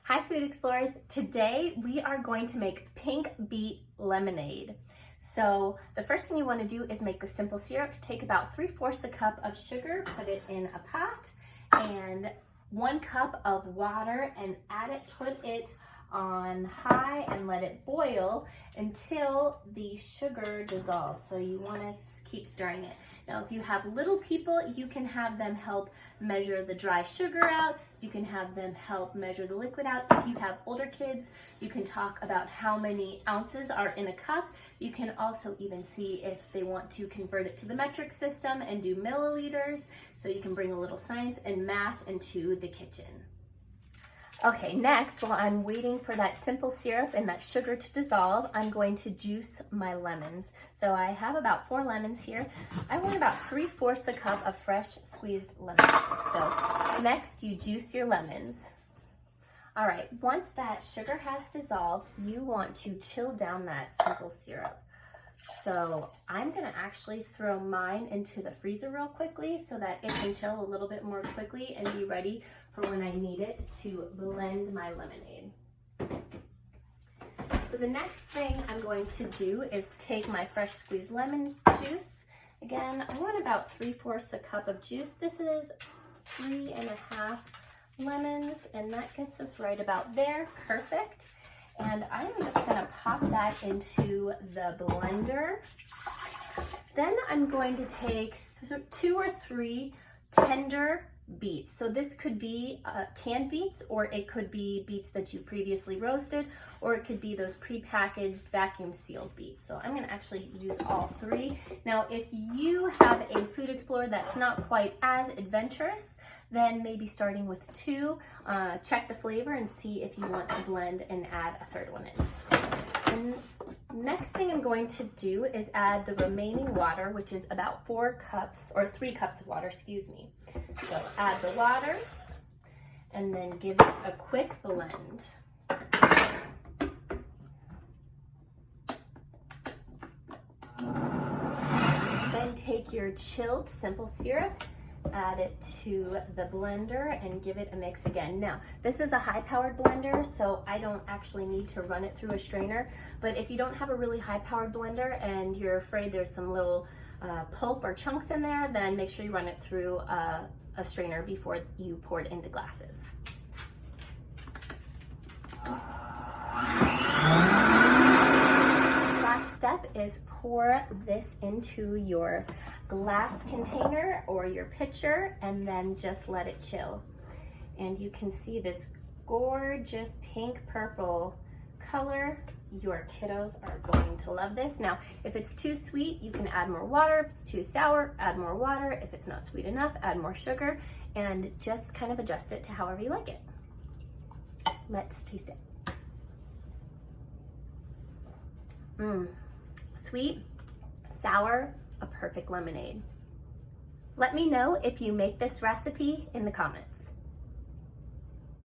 Hi Food Explorers, today we are going to make pink beet lemonade. So the first thing you want to do is make the simple syrup. Take about 3/4 a cup of sugar, put it in a pot, and 1 cup of water and put it on high and let it boil until the sugar dissolves. So you want to keep stirring it. Now if you have little people, you can have them help measure the dry sugar out. You can have them help measure the liquid out. If you have older kids, you can talk about how many ounces are in a cup. You can also even see if they want to convert it to the metric system and do milliliters. So you can bring a little science and math into the kitchen. Okay, next, while I'm waiting for that simple syrup and that sugar to dissolve, I'm going to juice my lemons. So I have about 4 lemons here. I want about 3/4 a cup of fresh squeezed lemon juice. So next, you juice your lemons. All right, once that sugar has dissolved, you want to chill down that simple syrup. So I'm gonna actually throw mine into the freezer real quickly so that it can chill a little bit more quickly and be ready for when I need it to blend my lemonade. So the next thing I'm going to do is take my fresh squeezed lemon juice. Again, I want about 3/4 a cup of juice. This is 3.5 lemons, and that gets us right about there. Perfect. And I'm just gonna pop that into the blender. Then I'm going to take 2 or 3 tender beets. So this could be canned beets, or it could be beets that you previously roasted, or it could be those pre-packaged vacuum sealed beets. So I'm gonna actually use all 3. Now, if you have a Food Explorer that's not quite as adventurous, then maybe starting with 2, check the flavor and see if you want to blend and add a 3rd one in. And next thing I'm going to do is add the remaining water, which is about 4 cups, or 3 cups of water, excuse me. So add the water and then give it a quick blend. Then take your chilled simple syrup, add it to the blender and give it a mix again. Now, this is a high-powered blender, so I don't actually need to run it through a strainer, but if you don't have a really high-powered blender and you're afraid there's some little pulp or chunks in there, then make sure you run it through a strainer before you pour it into glasses. Last step is pour this into your glass container or your pitcher and then just let it chill. And you can see this gorgeous pink purple color. Your kiddos are going to love this. Now, if it's too sweet, you can add more water. If it's too sour, add more water. If it's not sweet enough, add more sugar, and just kind of adjust it to however you like it. Let's taste it. Sweet, sour, a perfect lemonade. Let me know if you make this recipe in the comments.